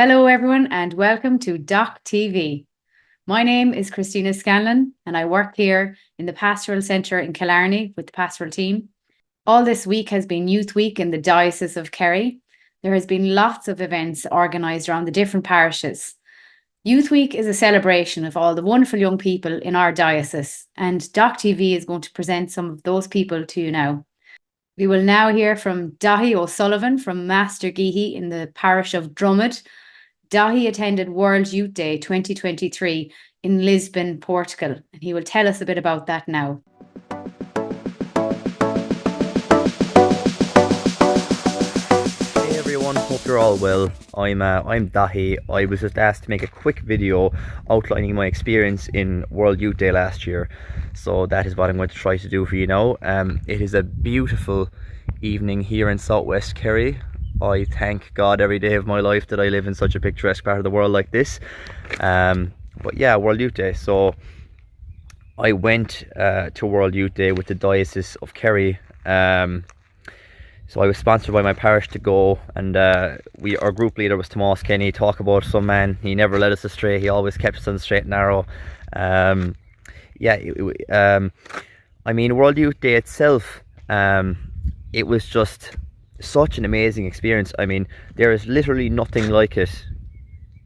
Hello, everyone, and welcome to DoK TV. My name is Christina Scanlon, and I work here in the Pastoral Centre in Killarney with the pastoral team. All this week has been Youth Week in the Diocese of Kerry. There has been lots of events organised around the different parishes. Youth Week is a celebration of all the wonderful young people in our diocese, and DoK TV is going to present some of those people to you now. We will now hear from Dahi O'Sullivan from Master Geehee in the parish of Drummond. Dahi attended World Youth Day 2023 in Lisbon, Portugal, and he will tell us a bit about that now. Hey everyone, hope you're all well. I'm Dahi. I was just asked to make a quick video outlining my experience in World Youth Day last year. So that is what I'm going to try to do for you now. It is a beautiful evening here in southwest Kerry. I thank God every day of my life that I live in such a picturesque part of the world like this. But yeah, World Youth Day. So I went to World Youth Day with the Diocese of Kerry. So I was sponsored by my parish to go, and our group leader was Tomas Kenny. Talk about some man, he never led us astray. He always kept us on the straight and narrow. I mean, World Youth Day itself, it was just such an amazing experience. I mean, there is literally nothing like it.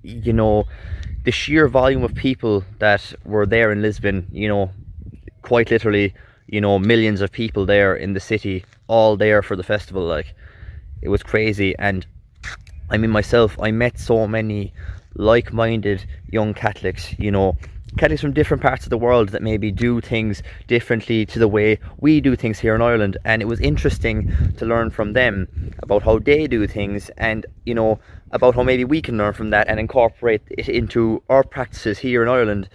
You know, the sheer volume of people that were there in Lisbon, you know, quite literally, you know, millions of people there in the city, all there for the festival. Like, it was crazy. And I mean, myself, I met so many like-minded young Catholics, you know, Catholics from different parts of the world that maybe do things differently to the way we do things here in Ireland. And it was interesting to learn from them about how they do things, and, you know, about how maybe we can learn from that and incorporate it into our practices here in Ireland.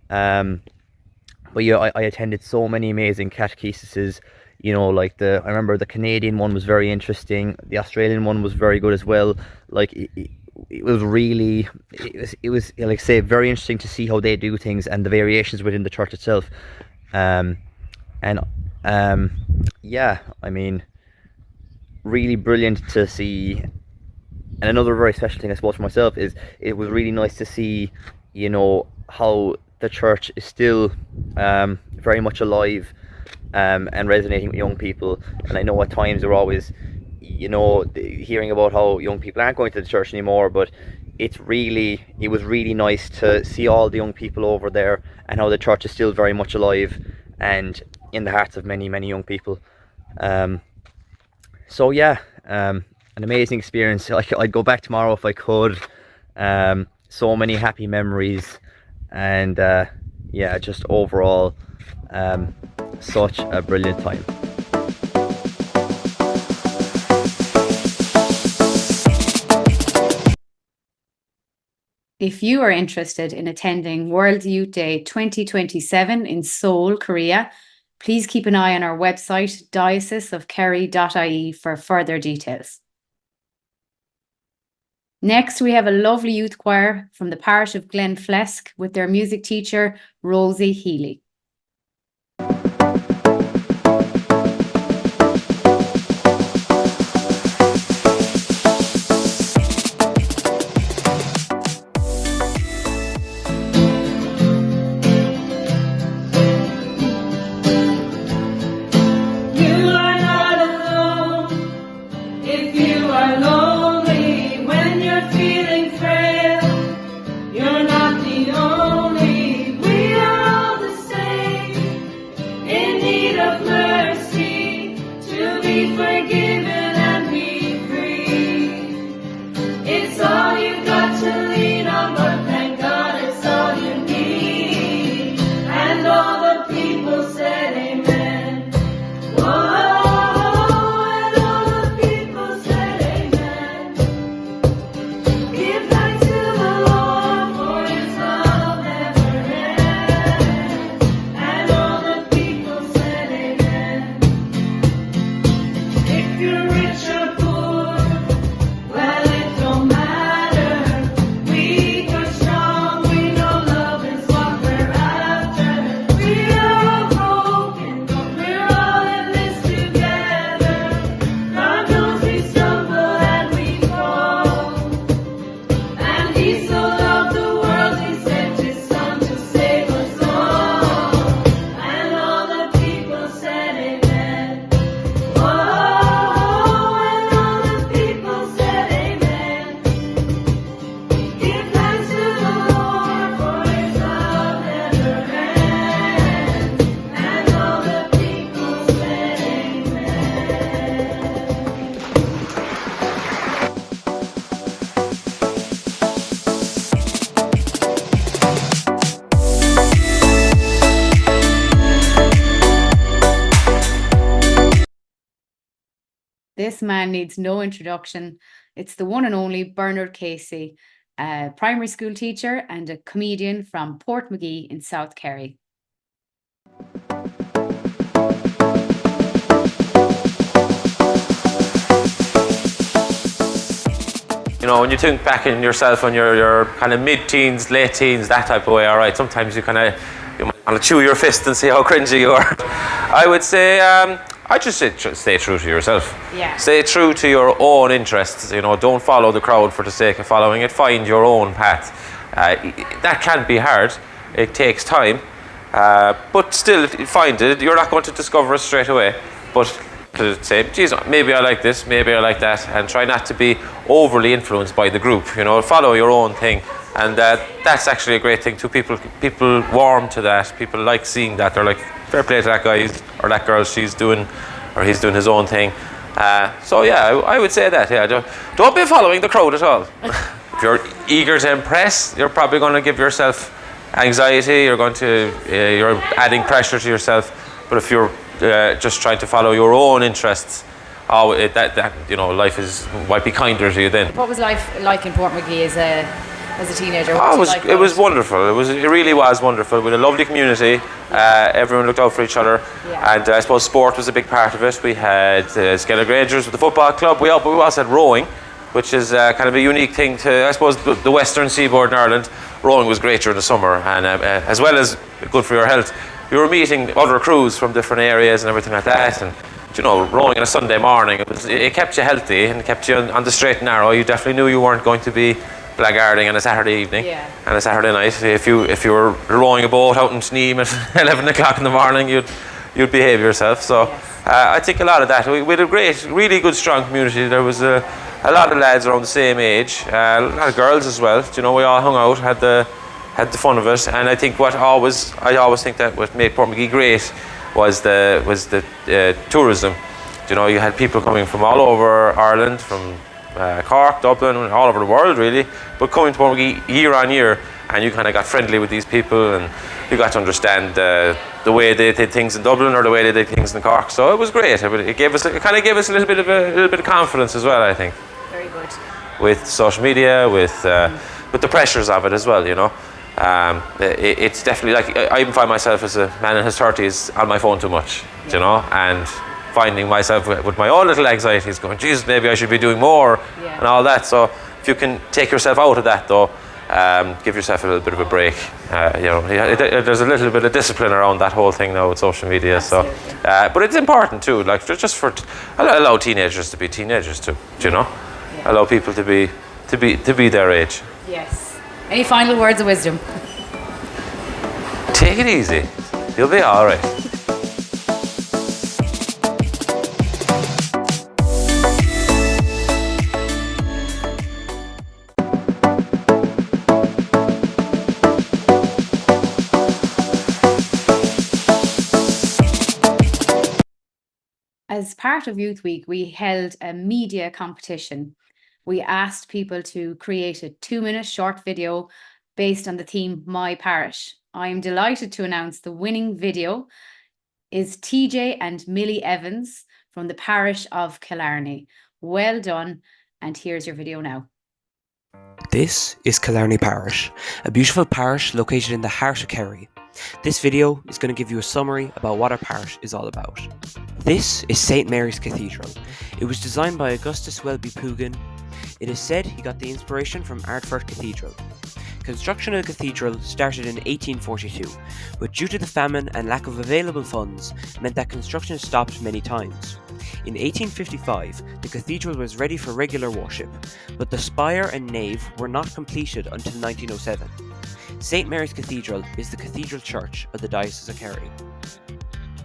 But yeah, I attended so many amazing catecheses. You know, like I remember the Canadian one was very interesting. The Australian one was very good as well. Like, it was like I say, very interesting to see how they do things and the variations within the church itself. Yeah, I mean, really brilliant to see. And another very special thing, I suppose, for myself is it was really nice to see, you know, how the church is still very much alive and resonating with young people. And I know at times we're always, you know, hearing about how young people aren't going to the church anymore, but it was really nice to see all the young people over there and how the church is still very much alive and in the hearts of many, many young people. So yeah, an amazing experience. I'd go back tomorrow if I could. So many happy memories, and yeah, just overall such a brilliant time. If you are interested in attending World Youth Day 2027 in Seoul, Korea, please keep an eye on our website, dioceseofkerry.ie, for further details. Next, we have a lovely youth choir from the parish of Glenflesk with their music teacher, Rosie Healy. Give thanks to the Lord, for this man needs no introduction. It's the one and only Bernard Casey, a primary school teacher and a comedian from Portmagee in South Kerry. You know, when you think back in yourself when you're kind of mid-teens, late teens, that type of way, all right, sometimes you might want to chew your fist and see how cringy you are. I would say, I just say stay true to yourself. Yeah. Stay true to your own interests. You know, don't follow the crowd for the sake of following it. Find your own path. That can be hard. It takes time. But still, find it. You're not going to discover it straight away. But to say, geez, maybe I like this, maybe I like that, and try not to be overly influenced by the group. You know, follow your own thing, and that's actually a great thing too. People warm to that. People like seeing that. They're like, fair play to that guy or that girl. He's doing his own thing. So yeah, I would say that. Yeah, don't be following the crowd at all. If you're eager to impress, you're probably going to give yourself anxiety. You're adding pressure to yourself. But if you're just trying to follow your own interests, life might be kinder to you then. What was life like in Portmagee as a teenager? It was wonderful. It really was wonderful. With a lovely community, everyone looked out for each other, and I suppose sport was a big part of it. We had Skellig Rangers with the football club. We also had rowing, which is kind of a unique thing to, I suppose, the western seaboard in Ireland. Rowing was great during the summer, and as well as good for your health, you were meeting other crews from different areas and everything like that. And rowing on a Sunday morning, it kept you healthy and kept you on the straight and narrow. You definitely knew you weren't going to be blackguarding on a Saturday evening and a Saturday night. If you were rowing a boat out in Sneem at 11 o'clock in the morning, you'd behave yourself. So I think a lot of that. We had a great, really good, strong community. There was a lot of lads around the same age, a lot of girls as well. We all hung out, had the fun of it. And I think I always think that what made Portmagee great was the tourism. You had people coming from all over Ireland, from Cork, Dublin, all over the world really, but coming to Portmagee year on year, and you kind of got friendly with these people, and you got to understand the way they did things in Dublin or the way they did things in Cork. So it was great. It kind of gave us a little bit of confidence as well, I think. Very good. With social media, with the pressures of it as well, it's definitely like I even find myself as a man in his 30s on my phone too much, and finding myself with my own little anxieties going, Jesus, maybe I should be doing more and all that. So if you can take yourself out of that though, give yourself a little bit of a break. There's a little bit of discipline around that whole thing now with social media. Absolutely. So, but it's important too, like just for allow teenagers to be teenagers too. Allow people to be their age. Yes. Any final words of wisdom? Take it easy. You'll be all right. As part of Youth Week, we held a media competition. We asked people to create a 2-minute short video based on the theme My Parish. I am delighted to announce the winning video is Taizé and Millie Evans from the Parish of Killarney. Well done, and here's your video now. This is Killarney Parish, a beautiful parish located in the heart of Kerry. This video is going to give you a summary about what our parish is all about. This is St. Mary's Cathedral. It was designed by Augustus Welby Pugin. It is said he got the inspiration from Ardfert Cathedral. Construction of the cathedral started in 1842, but due to the famine and lack of available funds meant that construction stopped many times. In 1855, the cathedral was ready for regular worship, but the spire and nave were not completed until 1907. St. Mary's Cathedral is the cathedral church of the Diocese of Kerry.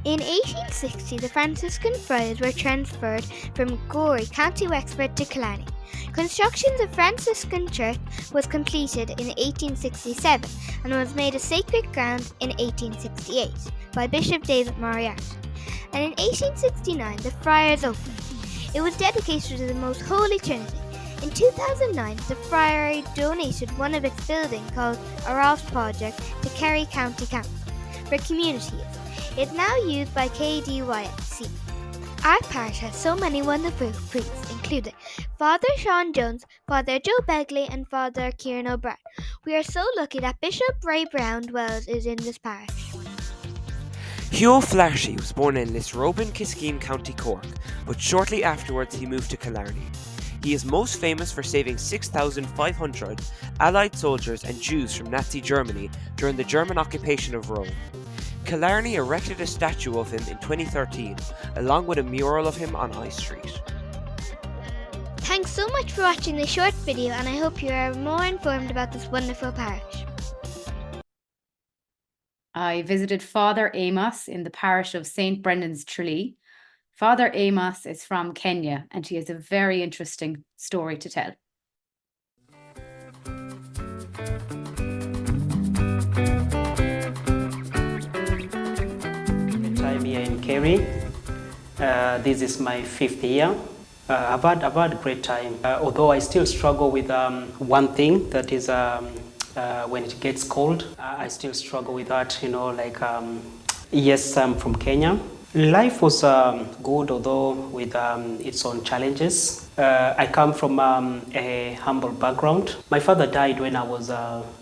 In 1860, the Franciscan friars were transferred from Gorey, County Wexford to Killarney. Construction of the Franciscan church was completed in 1867 and was made a sacred ground in 1868 by Bishop David Moriarty. And in 1869, the friars opened. It was dedicated to the Most Holy Trinity. In 2009, the friary donated one of its buildings called Aralf Project to Kerry County Council for community use. It's now used by KDYC. Our parish has so many wonderful priests, including Father Sean Jones, Father Joe Begley, and Father Kieran O'Brien. We are so lucky that Bishop Ray Brown Wells is in this parish. Hugh Flaherty was born in Lisroben, Kiskeen, County Cork, but shortly afterwards he moved to Killarney. He is most famous for saving 6,500 Allied soldiers and Jews from Nazi Germany during the German occupation of Rome. Killarney erected a statue of him in 2013, along with a mural of him on High Street. Thanks so much for watching this short video, and I hope you are more informed about this wonderful parish. I visited Father Amos in the parish of St. Brendan's Tralee. Father Amos is from Kenya, and he has a very interesting story to tell. Time here in Kerry. This is my 5th year. I've had a great time. Although I still struggle with one thing, that is when it gets cold. I still struggle with that. Yes, I'm from Kenya. Life was good, although with its own challenges. I come from a humble background. My father died when I was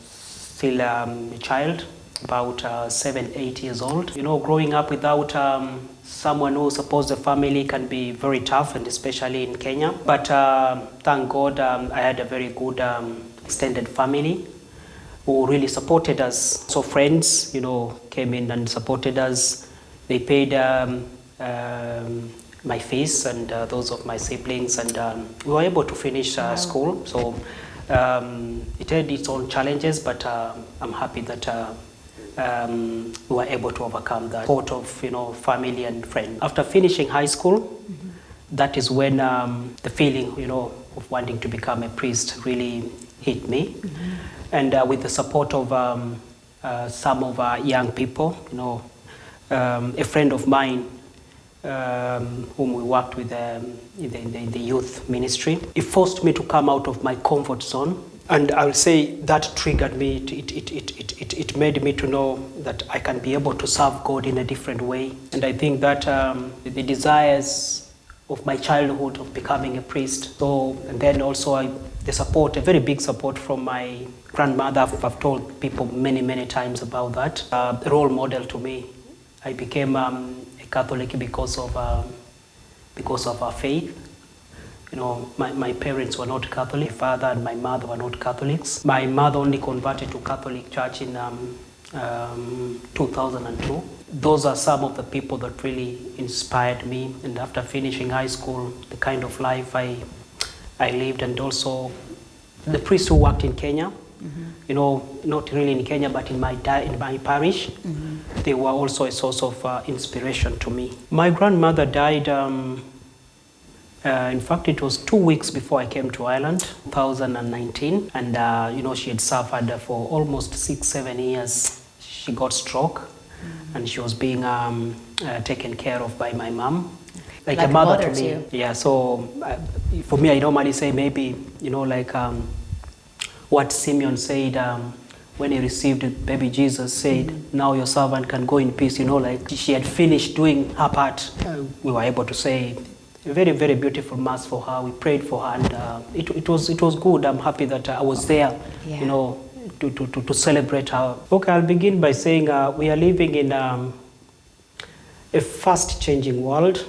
still a child, about 7, 8 years old. Growing up without someone who supports the family can be very tough, and especially in Kenya. But thank God I had a very good extended family who really supported us. So friends, came in and supported us. They paid my fees and those of my siblings, and we were able to finish school. So it had its own challenges, but I'm happy that we were able to overcome that support of family and friends. After finishing high school, that is when the feeling of wanting to become a priest really hit me, and with the support of some of our young people, a friend of mine whom we worked with in the youth ministry, it forced me to come out of my comfort zone. And I will say that triggered me. It made me to know that I can be able to serve God in a different way. And I think that the desires of my childhood of becoming a priest. So, and then also the support, a very big support from my grandmother. I've told people many, many times about that. A role model to me. I became a Catholic because of our faith. My parents were not Catholic. My father and my mother were not Catholics. My mother only converted to Catholic Church in 2002. Those are some of the people that really inspired me. And after finishing high school, the kind of life I lived, and also the priests who worked in Kenya, not really in Kenya, but in my parish, they were also a source of inspiration to me. My grandmother died. In fact, it was 2 weeks before I came to Ireland, 2019, and she had suffered for almost 6-7 years. She got stroke, and she was being taken care of by my mom, like a mother to me. Yeah. So for me, I normally say maybe what Simeon said when he received baby Jesus, said, "Now your servant can go in peace." She had finished doing her part. We were able to say a very, very beautiful mass for her. We prayed for her, and it was good. I'm happy that I was there, to celebrate her. Okay, I'll begin by saying we are living in a fast-changing world.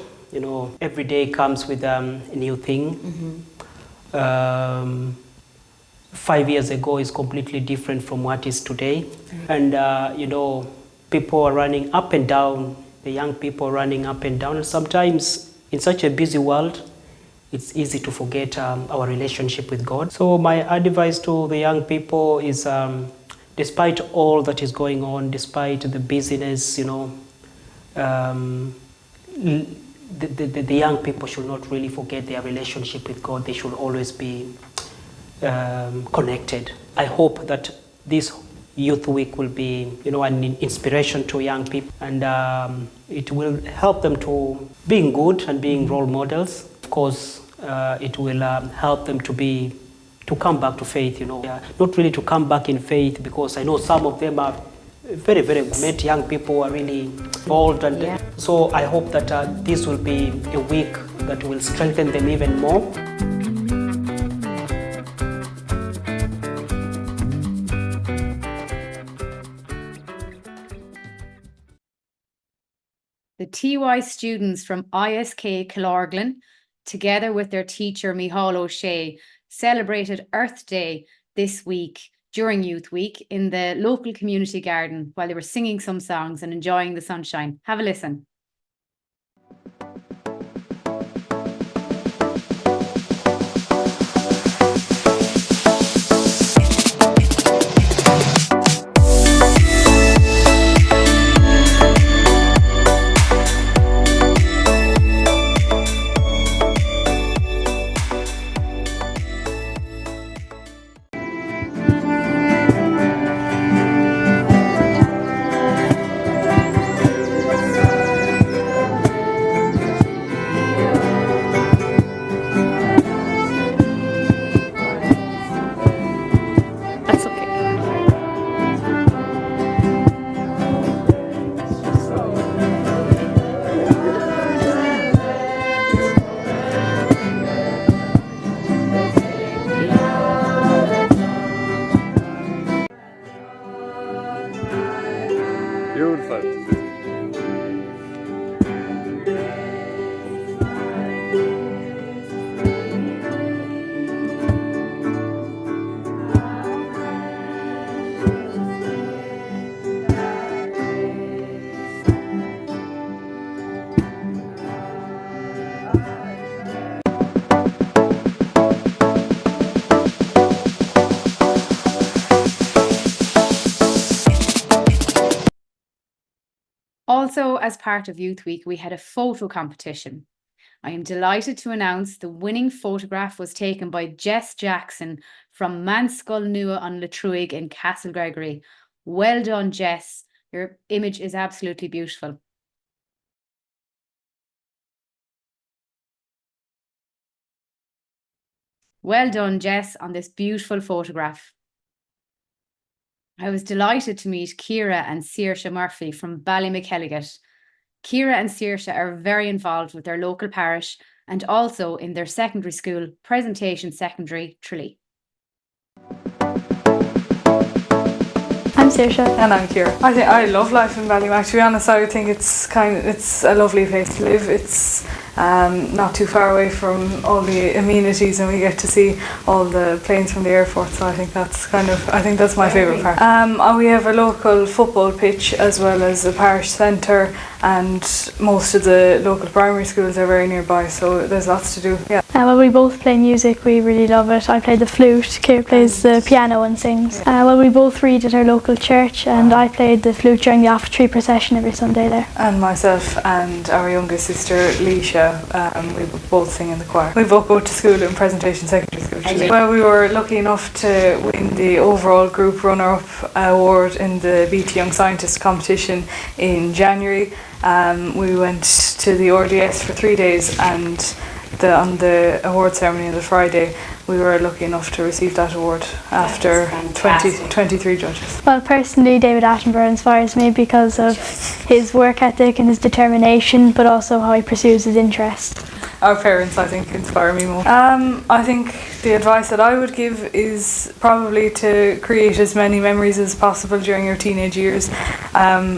Every day comes with a new thing. 5 years ago is completely different from what is today, and people are running up and down. The young people are running up and down, and sometimes in such a busy world, it's easy to forget our relationship with God. So my advice to the young people is, despite all that is going on, despite the busyness, the young people should not really forget their relationship with God. They should always be connected. I hope that this Youth Week will be, an inspiration to young people, and it will help them to being good and being role models. Of course, it will help them to come back to faith. Not really to come back in faith, because I know some of them are very, very met young people who are really involved. And so I hope that this will be a week that will strengthen them even more. The TY students from ISK Killarglen, together with their teacher Micheál O'Shea, celebrated Earth Day this week during Youth Week in the local community garden while they were singing some songs and enjoying the sunshine. Have a listen. That's okay. Beautiful. Also, as part of Youth Week, we had a photo competition. I am delighted to announce the winning photograph was taken by Jess Jackson from Manskull Nua on Latruig in Castle Gregory. Well done, Jess. Your image is absolutely beautiful. Well done, Jess, on this beautiful photograph. I was delighted to meet Ciara and Saoirse Murphy from Ballymackelligot. Ciara and Saoirse are very involved with their local parish and also in their secondary school, Presentation Secondary, Tralee. I'm Saoirse. And I'm Ciara. I love life in Ballymac. To be honest, I think it's a lovely place to live. It's not too far away from all the amenities, and we get to see all the planes from the airport. So I think that's my favourite part. We have a local football pitch as well as a parish centre, and most of the local primary schools are very nearby. So there's lots to do. Yeah. Well, we both play music. We really love it. I play the flute. Ciara plays the piano and sings. Well, we both read at our local church, and I played the flute during the offertory procession every Sunday there. And myself and our youngest sister Leisha, we both sing in the choir. We both go to school in Presentation Secondary School. Well, we were lucky enough to win the overall group runner-up award in the BT Young Scientist competition in January. We went to the RDS for 3 days, and on the award ceremony on the Friday, we were lucky enough to receive that award after 23 judges. Well, personally, David Attenborough inspires me because of his work ethic and his determination, but also how he pursues his interest. Our parents, I think, inspire me more. I think the advice that I would give is probably to create as many memories as possible during your teenage years.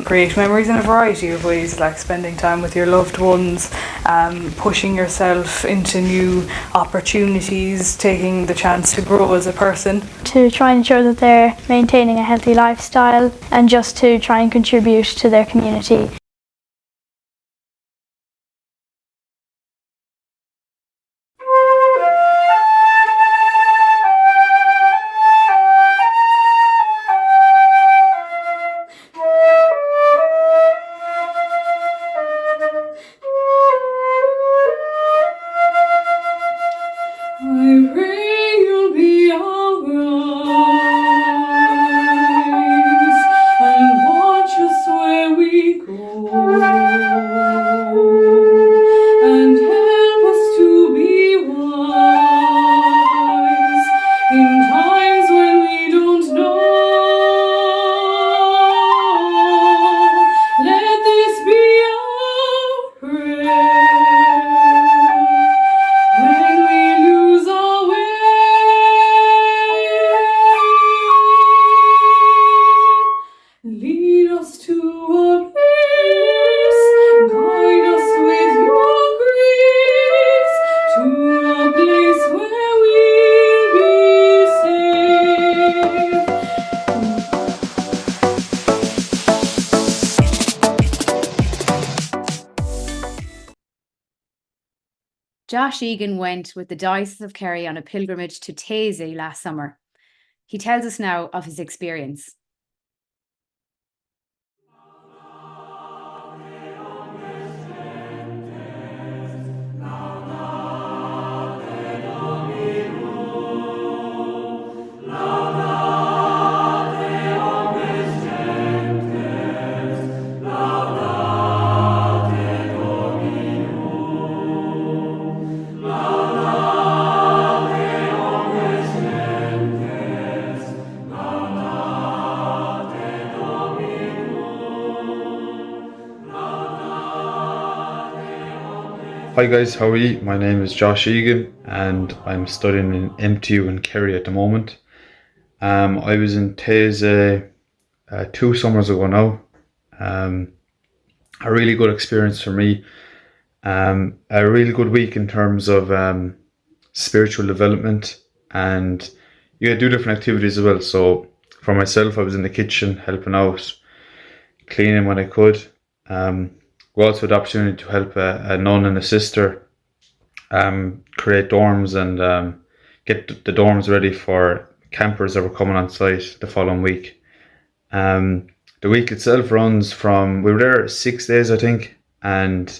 Create memories in a variety of ways, like spending time with your loved ones, pushing yourself into new opportunities, taking the chance to grow as a person. To try and ensure that they're maintaining a healthy lifestyle, and just to try and contribute to their community. I pray you'll be our eyes and watch us where we go. Josh Egan went with the Diocese of Kerry on a pilgrimage to Taizé last summer. He tells us now of his experience. Hi guys, how are you? My name is Josh Egan and I'm studying in MTU in Kerry at the moment. I was in Taizé 2 summers ago now. A really good experience for me. A really good week in terms of spiritual development, and you had do different activities as well. So for myself, I was in the kitchen helping out, cleaning when I could. We also had the opportunity to help a nun and a sister create dorms and get the dorms ready for campers that were coming on site the following week. The week itself runs from, we were there 6 days I think, and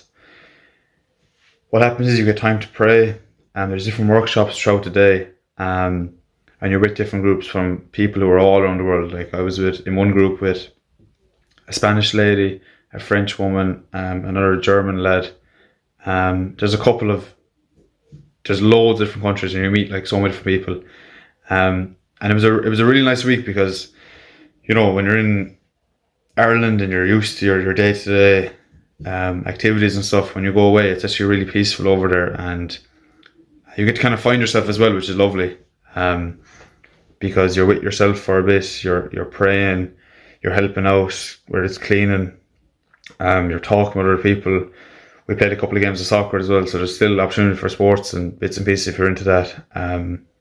what happens is you get time to pray, and there's different workshops throughout the day, and you're with different groups from people who are all around the world. Like I was in one group with a Spanish lady, a French woman, another German lad. There's loads of different countries, and you meet like so many different people. And it was a really nice week because, you know, when you're in Ireland and you're used to your day-to-day activities and stuff, when you go away, it's actually really peaceful over there, and you get to kind of find yourself as well, which is lovely. Because you're with yourself for a bit, you're praying, you're helping out, whether it's cleaning. You're talking with other people. We played a couple of games of soccer as well, so there's still opportunity for sports and bits and pieces if you're into that.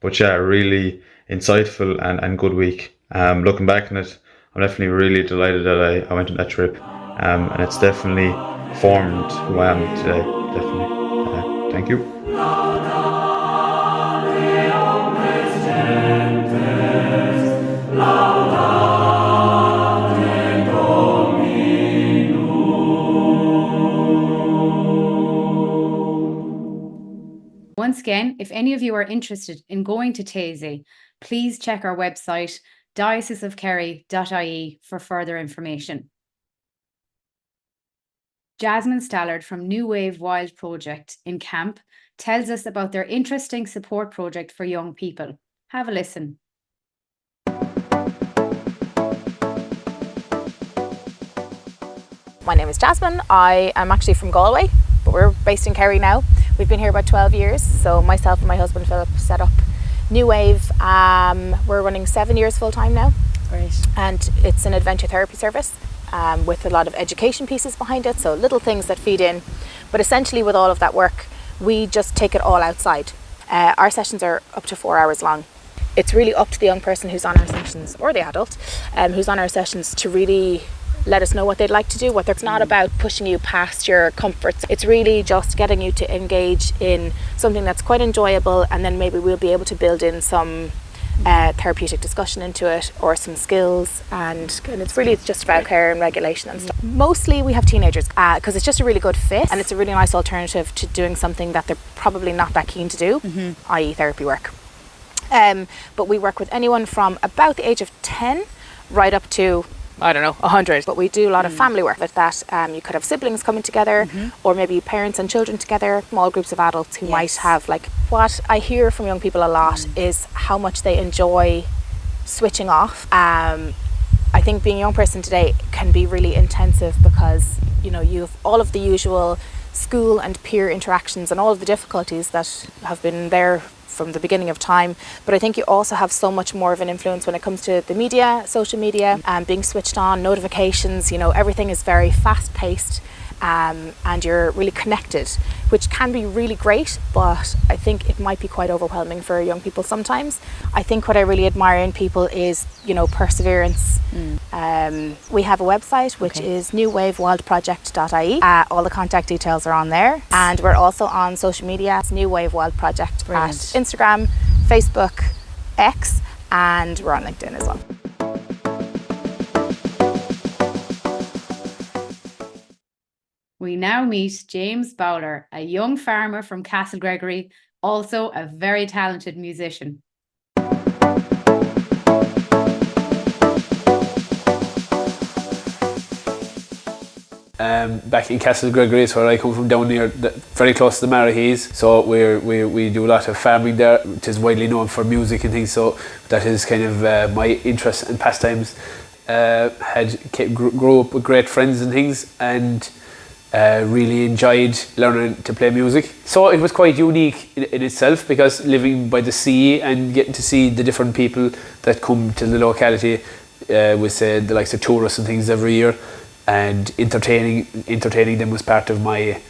But yeah, really insightful and good week. Looking back on it, I'm definitely really delighted that I went on that trip, and it's definitely formed who I am today. Definitely. Thank you. Once again, if any of you are interested in going to Taizé, please check our website, dioceseofkerry.ie, for further information. Jasmine Stallard from New Wave Wild Project in Camp tells us about their interesting support project for young people. Have a listen. My name is Jasmine. I am actually from Galway, but we're based in Kerry now. We've been here about 12 years. So myself and my husband Philip set up New Wave. We're running 7 years full time now. Great. And it's an adventure therapy service with a lot of education pieces behind it. So little things that feed in. But essentially with all of that work, we just take it all outside. Our sessions are up to 4 hours long. It's really up to the young person who's on our sessions, or the adult who's on our sessions, to really let us know what they'd like to do. It's not about pushing you past your comforts. It's really just getting you to engage in something that's quite enjoyable, and then maybe we'll be able to build in some therapeutic discussion into it, or some skills, and it's really just about care and regulation and stuff. Mostly we have teenagers because it's just a really good fit, and it's a really nice alternative to doing something that they're probably not that keen to do, i.e. therapy work. But we work with anyone from about the age of 10 right up to 100. But we do a lot of family work with that. You could have siblings coming together, or maybe parents and children together, small groups of adults who might have, like, what I hear from young people a lot is how much they enjoy switching off. I think being a young person today can be really intensive because, you know, you have all of the usual school and peer interactions and all of the difficulties that have been there from the beginning of time, but I think you also have so much more of an influence when it comes to the media, social media, and being switched on, notifications. You know, everything is very fast paced, and you're really connected, which can be really great, but I think it might be quite overwhelming for young people sometimes. I think what I really admire in people is, you know, perseverance. We have a website which is newwavewildproject.ie. All the contact details are on there, and we're also on social media. It's New Wave Wild Project at Instagram, Facebook, X, and we're on LinkedIn as well. We now meet James Bowler, a young farmer from Castle Gregory, also a very talented musician. Back in Castle Gregory is where I come from, down near, very close to the Marahees. So we do a lot of farming there. It is widely known for music and things, so that is kind of my interest and pastimes. Grew up with great friends and things, and really enjoyed learning to play music. So it was quite unique in itself, because living by the sea and getting to see the different people that come to the locality, with say the likes of tourists and things every year, and entertaining them was part of my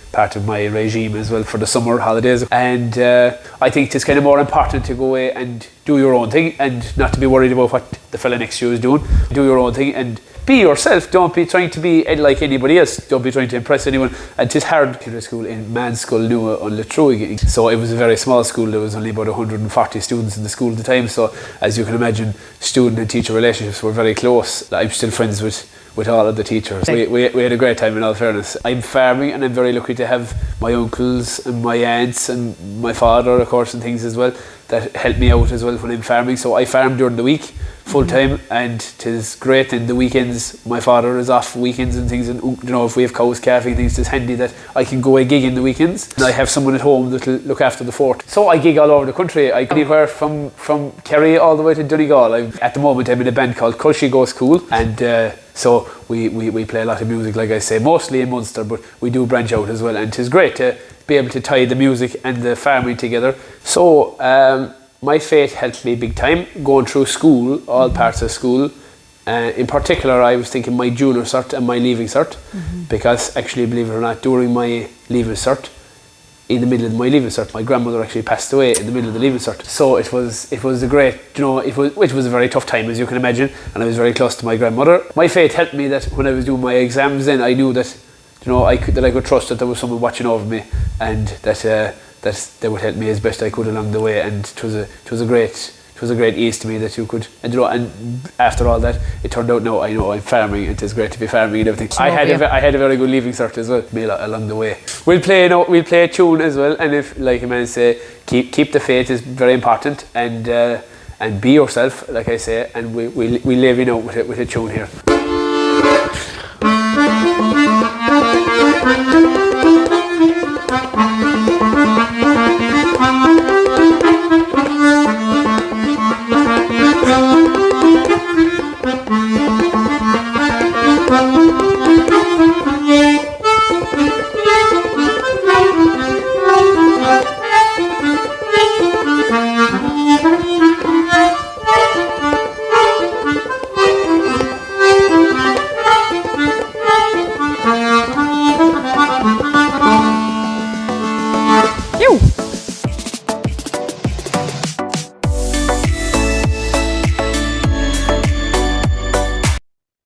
regime as well for the summer holidays. And I think it's kind of more important to go away and do your own thing, and not to be worried about what the fella next to you is doing. Do your own thing and be yourself. Don't be trying to be like anybody else. Don't be trying to impress anyone. And it's hard to school in Manskull Nua on Latroig. So it was a very small school. There was only about 140 students in the school at the time. So as you can imagine, student and teacher relationships were very close. I'm still friends with all of the teachers. We had a great time, in all fairness. I'm farming, and I'm very lucky to have my uncles and my aunts and my father, of course, and things as well, that help me out as well when I'm farming. So I farm during the week full time, and 'tis great. In the weekends, my father is off weekends and things, and you know, if we have cows calving things, it's handy that I can go a gig in the weekends, and I have someone at home that'll look after the fort. So I gig all over the country. I go anywhere from Kerry all the way to Donegal. At the moment I'm in a band called Culshy Go School, and so we play a lot of music, like I say, mostly in Munster, but we do branch out as well, and 'tis great to be able to tie the music and the farming together. So my faith helped me big time going through school, all parts of school. In particular, I was thinking my junior cert and my leaving cert, because actually, believe it or not, during my leaving cert, in the middle of my leaving cert, my grandmother actually passed away in the middle of the leaving cert. So it was a great, you know, it was a very tough time, as you can imagine, and I was very close to my grandmother. My faith helped me that when I was doing my exams, then I knew that, you know, I could trust that there was someone watching over me, and that they would help me as best I could along the way. And it was a great ease to me that you could, and you know, and after all that, it turned out now I know I'm farming, and it's great to be farming and everything. I had a very good leaving cert as well, along the way. We'll play a tune as well, and if, like a man say, keep the faith is very important, and be yourself, like I say, and we live, you know, with a tune here.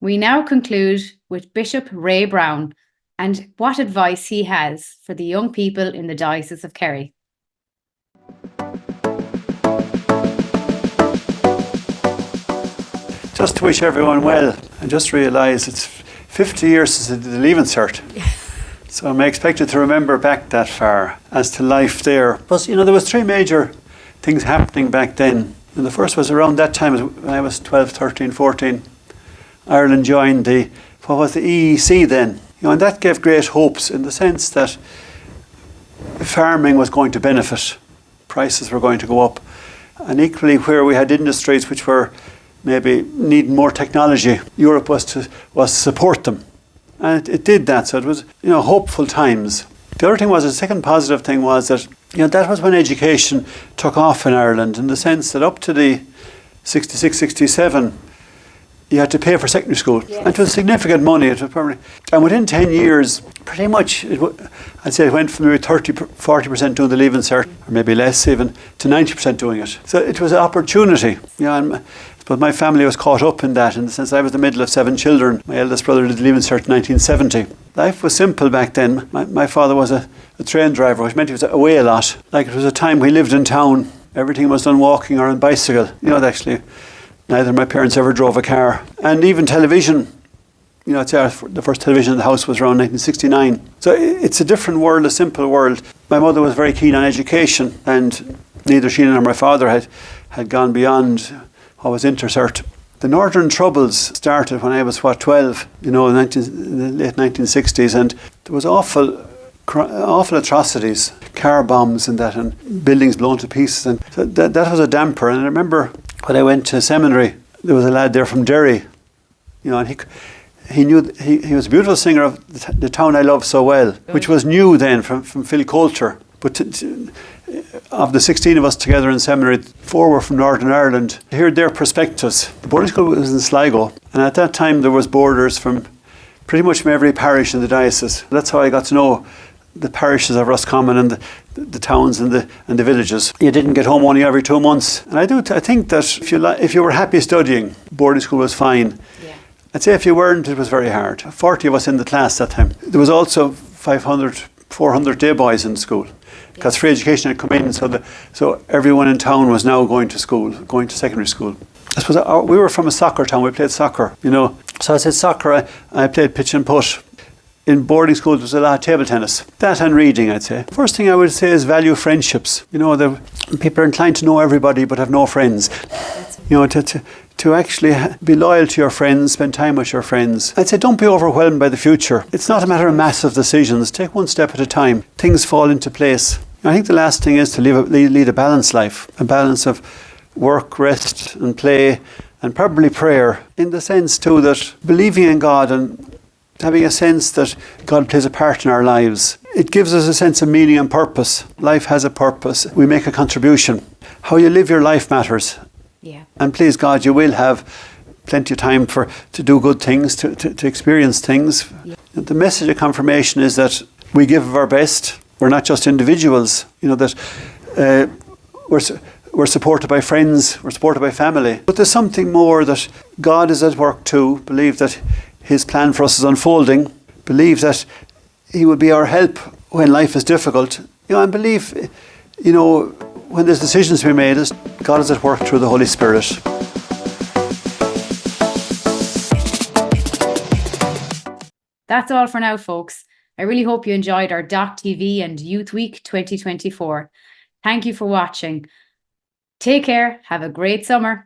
We now conclude with Bishop Ray Brown and what advice he has for the young people in the Diocese of Kerry. Just to wish everyone well, and just realise it's 50 years since the Leaving Cert. So I'm expected to remember back that far as to life there. But you know, there was three major things happening back then. And the first was around that time when I was 12, 13, 14. Ireland joined what was the EEC then. You know, and that gave great hopes in the sense that farming was going to benefit, prices were going to go up, and equally where we had industries which were maybe needing more technology, Europe was to support them, and it did that. So it was, you know, hopeful times. The other thing was, the second positive thing was that, you know, that was when education took off in Ireland, in the sense that up to the 66, 67, you had to pay for secondary school. And it was significant money. It was probably, and within 10 years, pretty much, I'd say it went from maybe 40% doing the Leaving Cert, or maybe less even, to 90% doing it. So it was an opportunity. But my family was caught up in that, and since I was the middle of 7 children, my eldest brother did the Leaving Cert in 1970. Life was simple back then. My father was a train driver, which meant he was away a lot. Like, it was a time we lived in town. Everything was done walking or on bicycle. Actually, neither of my parents ever drove a car. And even television, I'd say the first television in the house was around 1969. So it's a different world, a simple world. My mother was very keen on education, and neither she nor my father had gone beyond what was intercert. The Northern Troubles started when I was, 12, in the late 1960s, and there was awful atrocities, car bombs and that, and buildings blown to pieces. And so that was a damper. And I remember when I went to seminary, there was a lad there from Derry, and he knew he was a beautiful singer of the Town I Love So Well, which was new then from Phil Coulter. But of the 16 of us together in seminary, 4 were from Northern Ireland. I heard their perspectives. The boarding school was in Sligo, and at that time there was boarders from pretty much from every parish in the diocese. That's how I got to know the parishes of Roscommon and the towns and the villages. You didn't get home only every 2 months. And I think that if you were happy studying, boarding school was fine. Yeah. I'd say if you weren't, it was very hard. 40 of us in the class that time. There was also 400 day boys in school, because free education had come in, so everyone in town was now going to school, going to secondary school. I suppose we were from a soccer town. We played soccer, So I said soccer. I played pitch and putt. In boarding school, there was a lot of table tennis. That and reading, I'd say. First thing I would say is value friendships. The people are inclined to know everybody but have no friends. To actually be loyal to your friends, spend time with your friends. I'd say don't be overwhelmed by the future. It's not a matter of massive decisions. Take one step at a time. Things fall into place. I think the last thing is to lead a balanced life. A balance of work, rest and play, and probably prayer. In the sense too that believing in God and having a sense that God plays a part in our lives. It gives us a sense of meaning and purpose. Life has a purpose. We make a contribution. How you live your life matters. Yeah. And please God, you will have plenty of time to do good things, to experience things. Yeah. The message of confirmation is that we give of our best. We're not just individuals. That we're supported by friends. We're supported by family. But there's something more, that God is at work too. Believe that His plan for us is unfolding. Believe that He will be our help when life is difficult. And believe, when there's decisions to be made, God is at work through the Holy Spirit. That's all for now, folks. I really hope you enjoyed our DoK TV and Youth Week 2024. Thank you for watching. Take care. Have a great summer.